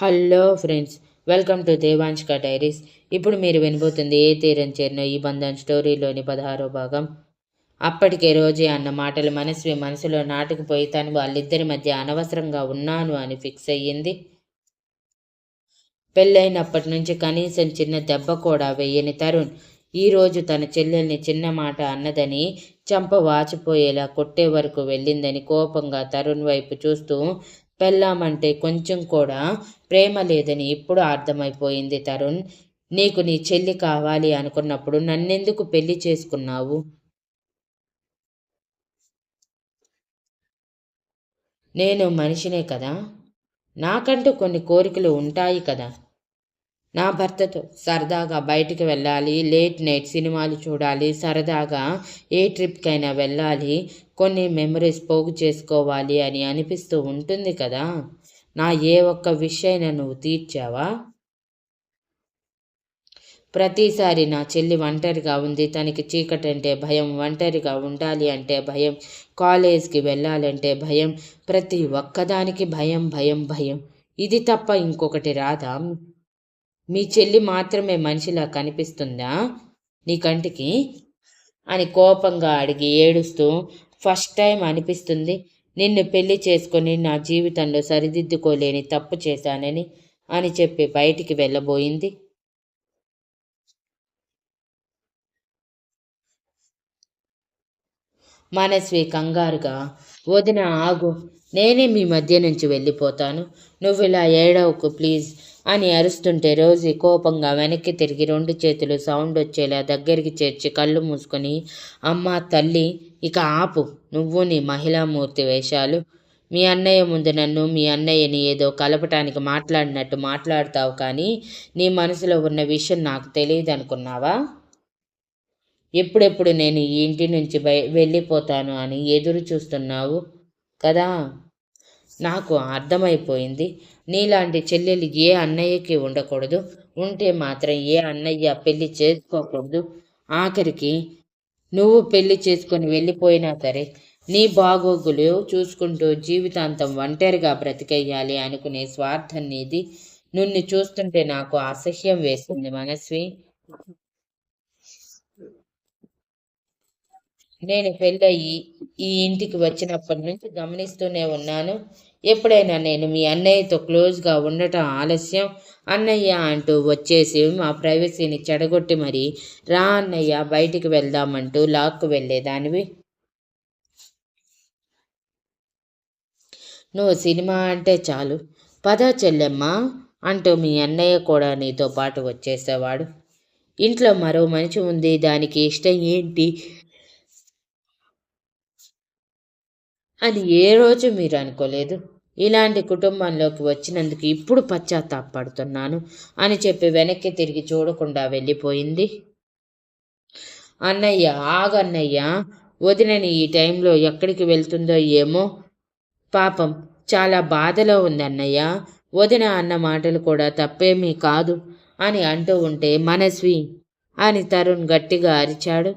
Hello friends, welcome to Devanshka diaries. ఇప్పుడు మీరు వినబోతుంది ఏ తీరం చేరిన ఈ బంధం స్టోరీలోని 16వ భాగం. అప్పటికే రోజే అన్న మాటలు మనస్వి మనసులో నాటుకుపోయి తను వాళ్ళిద్దరి మధ్య అనవసరంగా ఉన్నాను అని ఫిక్స్ అయ్యింది. పెళ్ళైనప్పటి నుంచి కనీసం చిన్న దెబ్బ కూడా వెయ్యని తరుణ్ ఈరోజు తన చెల్లెల్ని చిన్న మాట అన్నదని చంప వాచిపోయేలా కొట్టే వరకు వెళ్ళిందని కోపంగా తరుణ్ వైపు చూస్తూ, పెళ్ళామంటే కొంచెం కూడా ప్రేమ లేదని ఇప్పుడు అర్థమైపోయింది తరుణ్. నీకు నీ చెల్లి కావాలి అనుకున్నప్పుడు నన్నెందుకు పెళ్లి చేసుకున్నావు? నేను మనిషినే కదా, నాకంటూ కొన్ని కోరికలు ఉంటాయి కదా. నా భర్తతో సరదాగా బయటికి వెళ్ళాలి, లేట్ నైట్ సినిమాలు చూడాలి, సరదాగా ఏ ట్రిప్కైనా వెళ్ళాలి, కొన్ని మెమరీస్ పోగు చేసుకోవాలి అని అనిపిస్తూ ఉంటుంది కదా. నా ఏ ఒక్క విషయైనా నువ్వు తీర్చావా? ప్రతిసారి నా చెల్లి ఒంటరిగా ఉంది, తనకి చీకటంటే భయం, ఒంటరిగా ఉండాలి అంటే భయం, కాలేజ్కి వెళ్ళాలంటే భయం, ప్రతి ఒక్కదానికి భయం భయం భయం. ఇది తప్ప ఇంకొకటి రాదా? మీ చెల్లి మాత్రమే మనిషిలా కనిపిస్తుందా నీ కంటికి అని కోపంగా అడిగి ఏడుస్తూ, ఫస్ట్ టైం అనిపిస్తుంది నిన్ను పెళ్లి చేసుకొని నా జీవితంలో సరిదిద్దుకోలేని తప్పు చేశానని అని చెప్పి బయటికి వెళ్ళబోయింది. మనస్వి కంగారుగా, వదిన ఆగు, నేనే మీ మధ్య నుంచి వెళ్ళిపోతాను, నువ్వు ఇలా ఏడవకు ప్లీజ్ అని అరుస్తుంటే రోజీ కోపంగా వెనక్కి తిరిగి 2 చేతులు సౌండ్ వచ్చేలా దగ్గరికి చేర్చి కళ్ళు మూసుకొని, అమ్మా తల్లి, ఇక ఆపు నువ్వు నీ మహిళామూర్తి వేషాలు. మీ అన్నయ్య ముందు నన్ను మీ అన్నయ్యని ఏదో కలపటానికి మాట్లాడినట్టు మాట్లాడతావు, కానీ నీ మనసులో ఉన్న విషయం నాకు తెలియదు అనుకున్నావా? ఎప్పుడెప్పుడు నేను ఈ ఇంటి నుంచి వెళ్ళిపోతాను అని ఎదురు చూస్తున్నావు కదా. నాకు అర్థమైపోయింది, నీలాంటి చెల్లెలు ఏ అన్నయ్యకి ఉండకూడదు, ఉంటే మాత్రం ఏ అన్నయ్య పెళ్లి చేసుకోకూడదు. ఆఖరికి నువ్వు పెళ్లి చేసుకొని వెళ్ళిపోయినా సరే నీ బాగోగులు చూసుకుంటూ జీవితాంతం ఒంటరిగా బ్రతికేయాలి అనుకునే స్వార్థం నీది. నిన్ను చూస్తుంటే నాకు అసహ్యం వేస్తుంది మనస్వి. నేను పెళ్ళయి ఈ ఇంటికి వచ్చినప్పటి నుంచి గమనిస్తూనే ఉన్నాను. ఎప్పుడైనా నేను మీ అన్నయ్యతో క్లోజ్గా ఉండటం ఆలస్యం, అన్నయ్య అంటూ వచ్చేసి మా ప్రైవసీని చెడగొట్టి మరి రా అన్నయ్య బయటికి వెళ్దామంటూ లాక్కు వెళ్ళేదానివి. నువ్వు సినిమా అంటే చాలు, పద చెల్లెమ్మ అంటూ మీ అన్నయ్య కూడా నీతో పాటు వచ్చేసేవాడు. ఇంట్లో మరో మనిషి ఉంది, దానికి ఇష్టం ఏంటి అని ఏ రోజు మీరు అనుకోలేదు. ఇలాంటి కుటుంబంలోకి వచ్చినందుకు ఇప్పుడు పశ్చాత్తాపడుతున్నాను అని చెప్పి వెనక్కి తిరిగి చూడకుండా వెళ్ళిపోయింది. అన్నయ్య ఆగన్నయ్య, వదినని ఈ టైంలో ఎక్కడికి వెళ్తుందో ఏమో, పాపం చాలా బాధలో ఉంది అన్నయ్య, వదిన అన్న మాటలు కూడా తప్పేమీ కాదు అని అంటూ ఉంటే, మనస్వి అని తరుణ్ గట్టిగా అరిచాడు.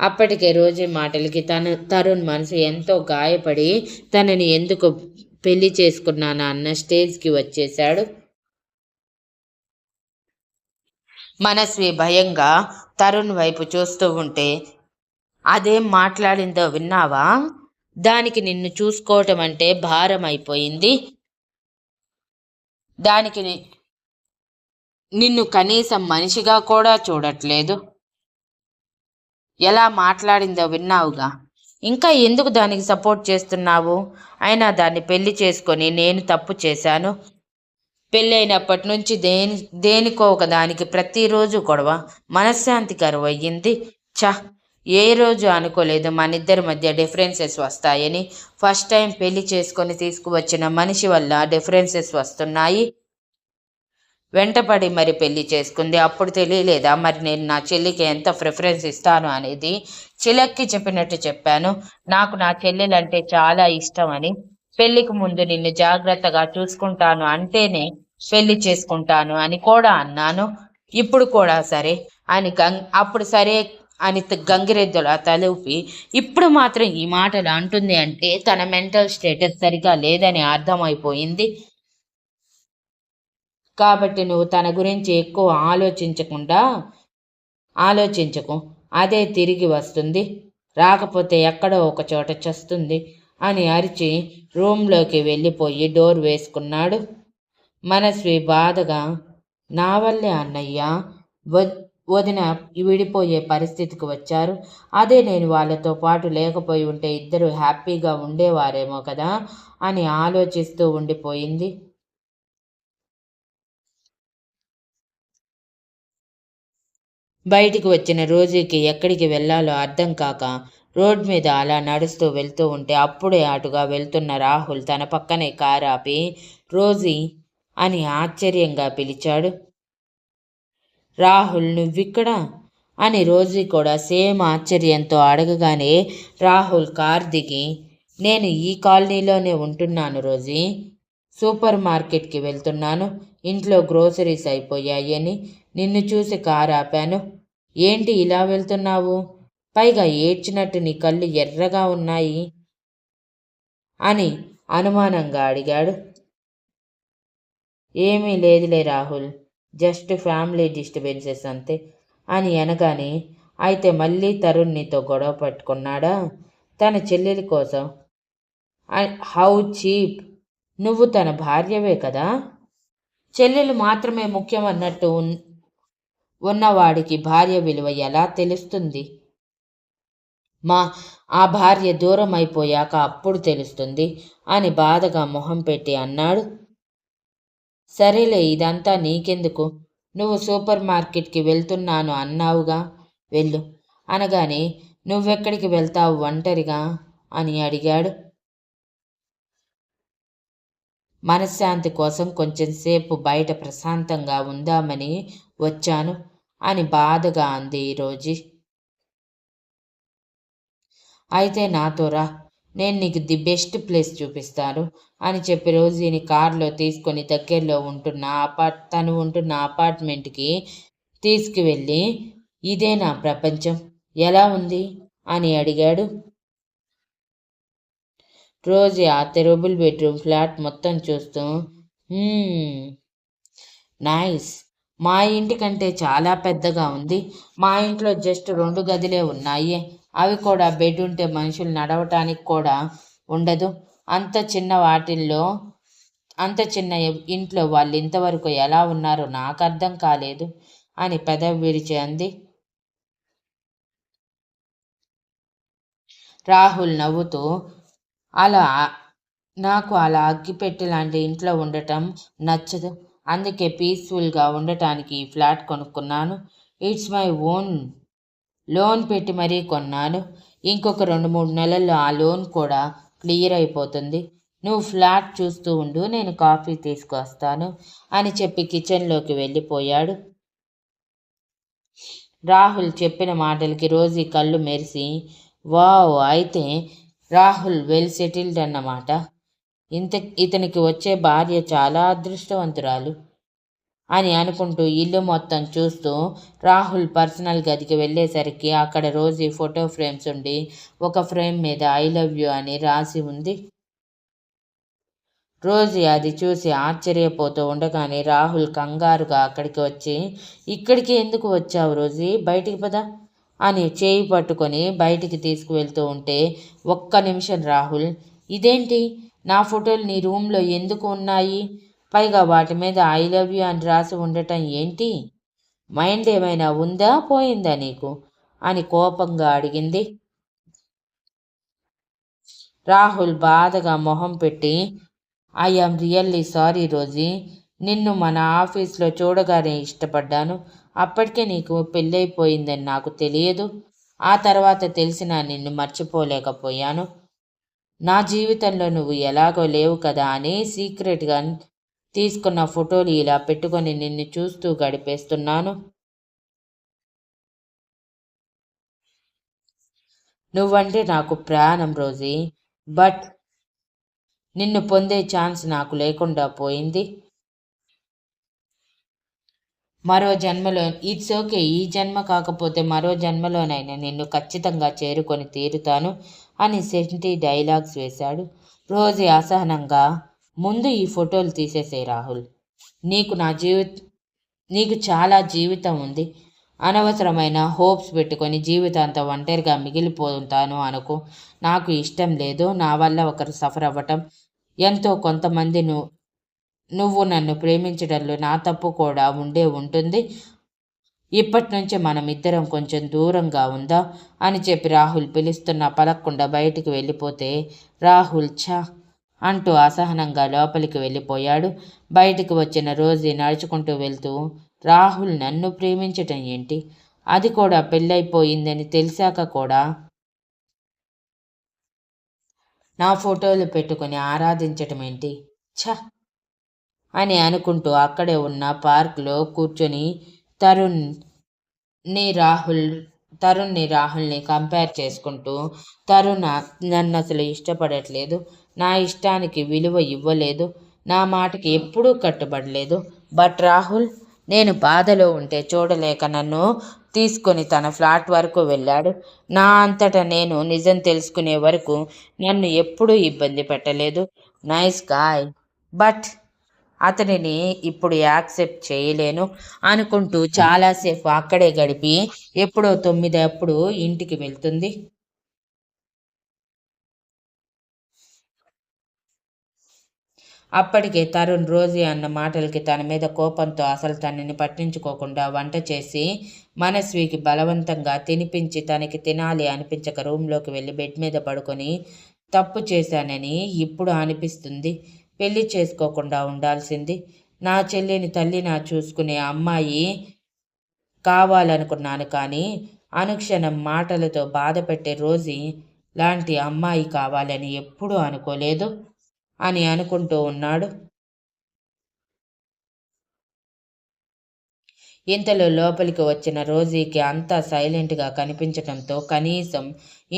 అప్పటికే రోజీ మాటలకి తరుణ్ మనసు ఎంతో గాయపడి తనని ఎందుకు పెళ్లి చేసుకున్నానా అన్న స్టేజ్కి వచ్చేశాడు. మనస్వి భయంగా తరుణ్ వైపు చూస్తూ ఉంటే, అదేం మాట్లాడిందో విన్నావా? దానికి నిన్ను చూసుకోవటం అంటే భారం అయిపోయింది, దానికి నిన్ను కనీసం మనిషిగా కూడా చూడట్లేదు. ఎలా మాట్లాడిందో విన్నావుగా, ఇంకా ఎందుకు దానికి సపోర్ట్ చేస్తున్నావు? అయినా దాన్ని పెళ్లి చేసుకొని నేను తప్పు చేశాను. పెళ్ళైనప్పటి నుంచి దేనికో ఒక దానికి ప్రతిరోజు గొడవ, మనశ్శాంతి కరువయ్యింది. ఏ రోజు అనుకోలేదు మనిద్దరి మధ్య డిఫరెన్సెస్ వస్తాయని. ఫస్ట్ టైం పెళ్లి చేసుకొని తీసుకువచ్చిన మనిషి వల్ల డిఫరెన్సెస్ వస్తున్నాయి. వెంటపడి మరి పెళ్లి చేసుకుంది. అప్పుడు తెలియలేదా మరి నేను నా చెల్లికి ఎంత ప్రిఫరెన్స్ ఇస్తాను అనేది? చిలక్కి చెప్పినట్టు చెప్పాను, నాకు నా చెల్లెలంటే చాలా ఇష్టం అని. పెళ్లికి ముందు నిన్ను జాగ్రత్తగా చూసుకుంటాను అంటేనే పెళ్లి చేసుకుంటాను అని కూడా అన్నాను. ఇప్పుడు కూడా సరే అని అప్పుడు సరే అని గంగిరెద్దులా తలూపి ఇప్పుడు మాత్రం ఈ మాటలు అంటుంది అంటే తన మెంటల్ స్టేటస్ సరిగా లేదని అర్థమైపోయింది. కాబట్టి నువ్వు తన గురించి ఎక్కువ ఆలోచించకు. అదే తిరిగి వస్తుంది. రాకపోతే ఎక్కడో ఒక చోట చస్తుంది అని అరిచి రూమ్లోకి వెళ్ళిపోయి డోర్ వేసుకున్నాడు. మనస్వి బాధగా, నా వల్లే అన్నయ్య వదిన విడిపోయే పరిస్థితికి వచ్చారు. అదే నేను వాళ్ళతో పాటు లేకపోయి ఉంటే ఇద్దరు హ్యాపీగా ఉండేవారేమో కదా అని ఆలోచిస్తూ ఉండిపోయింది. బయటికి వచ్చిన రోజీకి ఎక్కడికి వెళ్ళాలో అర్థం కాక రోడ్ మీద అలా నడుస్తూ వెళ్తూ ఉంటే అప్పుడే అటుగా వెళ్తున్న రాహుల్ తన పక్కనే కారు ఆపి రోజీ అని ఆశ్చర్యంగా పిలిచాడు. రాహుల్, నువ్విక్కడ అని రోజీ కూడా సేమ్ ఆశ్చర్యంతో అడగగానే రాహుల్ కార్ దిగి, నేను ఈ కాలనీలోనే ఉంటున్నాను రోజీ, సూపర్ మార్కెట్కి వెళ్తున్నాను, ఇంట్లో గ్రోసరీస్ అయిపోయాయని నిన్ను చూసి కారు ఆపాను. ఏంటి ఇలా వెళ్తున్నావు? పైగా ఏడ్చినట్టు నీ కళ్ళు ఎర్రగా ఉన్నాయి అని అనుమానంగా అడిగాడు. ఏమీ లేదులే రాహుల్, జస్ట్ ఫ్యామిలీ డిస్టర్బెన్సెస్ అంతే అని అనగానే, అయితే మళ్ళీ తరుణ్ నీతో గొడవ పట్టుకున్నాడా తన చెల్లెలి కోసం? How cheap! నువ్వు తన భార్యవే కదా. చెల్లెలు మాత్రమే ముఖ్యం అన్నట్టు ఉన్నవాడికి భార్య విలువ ఎలా తెలుస్తుంది? ఆ భార్య దూరం అయిపోయాక అప్పుడు తెలుస్తుంది అని బాధగా మొహం పెట్టి అన్నాడు. సరేలే, ఇదంతా నీకెందుకు? నువ్వు సూపర్ మార్కెట్కి వెళ్తున్నాను అన్నావుగా, వెళ్ళు అనగానే, నువ్వెక్కడికి వెళ్తావు ఒంటరిగా అని అడిగాడు. మనశ్శాంతి కోసం కొంచెం సేపు బయట ప్రశాంతంగా ఉందామని వచ్చాను అని బాధగా అంది రోజీ. అయితే నాతో రా, నేను నీకు ది బెస్ట్ ప్లేస్ చూపిస్తాను అని చెప్పి రోజీని కారులో తీసుకొని దగ్గరలో తను ఉంటున్న అపార్ట్మెంట్కి తీసుకువెళ్ళి, ఇదే నా ప్రపంచం, ఎలా ఉంది అని అడిగాడు. రోజీ ఆ టెరబుల్ బెడ్రూమ్ ఫ్లాట్ మొత్తం చూస్తూ, నైస్, మా ఇంటి కంటే చాలా పెద్దగా ఉంది. మా ఇంట్లో జస్ట్ 2 గదులే ఉన్నాయి. అవి కూడా బెడ్ ఉంటే మనుషులు నడవటానికి కూడా ఉండదు. అంత చిన్న ఇంట్లో వాళ్ళు ఇంతవరకు ఎలా ఉన్నారో నాకు అర్థం కాలేదు అని పెదవి విరిచి అంది. రాహుల్ నవ్వుతూ, నాకు అలా అగ్గిపెట్టె లాంటి ఇంట్లో ఉండటం నచ్చదు. అందుకే పీస్ఫుల్గా ఉండటానికి ఈ ఫ్లాట్ కొనుక్కున్నాను. It's my own. లోన్ పెట్టి మరీ కొన్నాను. ఇంకొక 2-3 నెలల్లో ఆ లోన్ కూడా క్లియర్ అయిపోతుంది. నువ్వు ఫ్లాట్ చూస్తూ ఉండు, నేను కాఫీ తీసుకొస్తాను అని చెప్పి కిచెన్లోకి వెళ్ళిపోయాడు. రాహుల్ చెప్పిన మాటలకి రోజీ కళ్ళు మెరిసి, వావ్, అయితే రాహుల్ వెల్ సెటిల్డ్ అన్నమాట. ఇతనికి వచ్చే భార్య చాలా అదృష్టవంతురాలు అని అనుకుంటూ ఇల్లు మొత్తం చూస్తూ రాహుల్ పర్సనల్ గదికి వెళ్ళేసరికి అక్కడ రోజీ ఫోటో ఫ్రేమ్స్ ఉండి ఒక ఫ్రేమ్ మీద ఐ లవ్ యూ అని రాసి ఉంది. రోజీ అది చూసి ఆశ్చర్యపోతూ ఉండగానే రాహుల్ కంగారుగా అక్కడికి వచ్చి, ఇక్కడికి ఎందుకు వచ్చావు రోజీ, బయటికి పద అని చేయి పట్టుకొని బయటికి తీసుకువెళ్తూ ఉంటే, ఒక్క నిమిషం రాహుల్, ఇదేంటి, నా ఫోటోలు నీ రూమ్లో ఎందుకు ఉన్నాయి? పైగా వాటి మీద ఐ లవ్ యూ అని రాసి ఉండటం ఏంటి? మైండ్ ఏమైనా ఉందా పోయిందా నీకు అని కోపంగా అడిగింది. రాహుల్ బాధగా మొహం పెట్టి, I am really sorry Rosie, నిన్ను మన ఆఫీస్లో చూడగానే ఇష్టపడ్డాను. అప్పటికే నీకు పెళ్ళైపోయిందని నాకు తెలియదు. ఆ తర్వాత తెలిసినా నిన్ను మర్చిపోలేకపోయాను. నా జీవితంలో నువ్వు ఎలాగో లేవు కదా అని సీక్రెట్గా తీసుకున్న ఫోటోలు ఇలా పెట్టుకొని నిన్ను చూస్తూ గడిపేస్తున్నాను. నువ్వంటే నాకు ప్రాణం రోజీ, బట్ నిన్ను పొందే ఛాన్స్ నాకు లేకుండా పోయింది. మరో జన్మలో ఇట్స్ ఓకే, ఈ జన్మ కాకపోతే మరో జన్మలోనైనా నిన్ను ఖచ్చితంగా చేరుకొని తీరుతాను అని సెంటి డైలాగ్స్ వేశాడు. రోజీ అసహనంగా, ముందు ఈ ఫోటోలు తీసేసే రాహుల్, నీకు నా నీకు చాలా జీవితం ఉంది. అనవసరమైన హోప్స్ పెట్టుకొని జీవితాంతం ఒంటరిగా మిగిలిపోతాను అనుకో. నాకు ఇష్టం లేదు నా వల్ల ఒకరు సఫర్ అవ్వటం. ఎంతో కొంతమంది నువ్వు నన్ను ప్రేమించడంలో నా తప్పు కూడా ఉంటుంది. ఇప్పటి నుంచి మనం ఇద్దరం కొంచెం దూరంగా ఉందా అని చెప్పి రాహుల్ పిలుస్తున్నా పలక్కుండా బయటికి వెళ్ళిపోతే రాహుల్ ఛ అంటూ అసహనంగా లోపలికి వెళ్ళిపోయాడు. బయటికి వచ్చిన రోజీ నడుచుకుంటూ వెళ్తూ, రాహుల్ నన్ను ప్రేమించటం ఏంటి, అది కూడా పెళ్ళైపోయిందని తెలిసాక కూడా నా ఫోటోలు పెట్టుకుని ఆరాధించటం ఏంటి, ఛ అని అనుకుంటూ అక్కడే ఉన్న పార్క్లో కూర్చొని తరుణ్ని రాహుల్ రాహుల్ని కంపేర్ చేసుకుంటూ, తరుణ్ నన్ను అసలు ఇష్టపడట్లేదు, నా ఇష్టానికి విలువ ఇవ్వలేదు, నా మాటకి ఎప్పుడూ కట్టుబడలేదు. బట్ రాహుల్ నేను బాధలో ఉంటే చూడలేక నన్ను తీసుకొని తన ఫ్లాట్ వరకు వెళ్ళాడు. నా అంతటా నేను నిజం తెలుసుకునే వరకు నన్ను ఎప్పుడూ ఇబ్బంది పెట్టలేదు. నైస్ గాయ్, బట్ అతనిని ఇప్పుడు యాక్సెప్ట్ చేయలేను అనుకుంటూ చాలాసేపు అక్కడే గడిపి ఎప్పుడో 9 అప్పుడు ఇంటికి వెళ్తుంది. అప్పటికే తరుణ్ రోజీ అన్న మాటలకి తన మీద కోపంతో అసలు తనని పట్టించుకోకుండా వంట చేసి మనస్వికి బలవంతంగా తినిపించి తనకి తినాలి అనిపించక రూమ్లోకి వెళ్ళి బెడ్ మీద పడుకొని తప్పు చేశానని ఇప్పుడు అనిపిస్తుంది. పెళ్లి చేసుకోకుండా ఉండాల్సింది. నా చెల్లిని తల్లినా చూసుకునే అమ్మాయి కావాలనుకున్నాను, కానీ అనుక్షణం మాటలతో బాధపెట్టే రోజీ లాంటి అమ్మాయి కావాలని ఎప్పుడూ అనుకోలేదు అని అనుకుంటూ ఉన్నాడు. ఇంతలో లోపలికి వచ్చిన రోజీకి అంతా సైలెంట్గా కనిపించటంతో కనీసం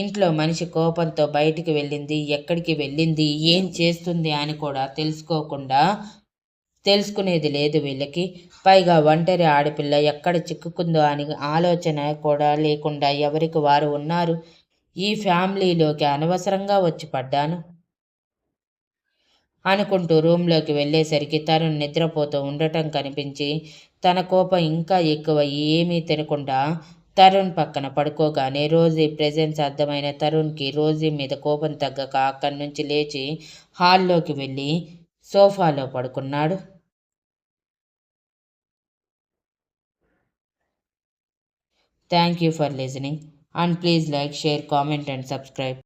ఇంట్లో మనిషి కోపంతో బయటికి వెళ్ళింది, ఎక్కడికి వెళ్ళింది, ఏం చేస్తుంది అని కూడా తెలుసుకునేది లేదు వీళ్ళకి. పైగా ఒంటరి ఆడపిల్ల ఎక్కడ చిక్కుకుందో అని ఆలోచన కూడా లేకుండా ఎవరికి వారు ఉన్నారు. ఈ ఫ్యామిలీలోకి అనవసరంగా వచ్చి పడ్డాను అనుకుంటూ రూమ్లోకి వెళ్ళేసరికి తరుణ్ నిద్రపోతూ ఉండటం కనిపించి తన కోపం ఇంకా ఎక్కువ ఏమీ తినకుండా తరుణ్ పక్కన పడుకోగానే రోజీ ప్రెజెన్స్ అర్థమైన తరుణ్కి రోజీ మీద కోపం తగ్గక అక్కడి నుంచి లేచి హాల్లోకి వెళ్ళి సోఫాలో పడుకున్నాడు. Thank you for listening and please like, share, comment and subscribe.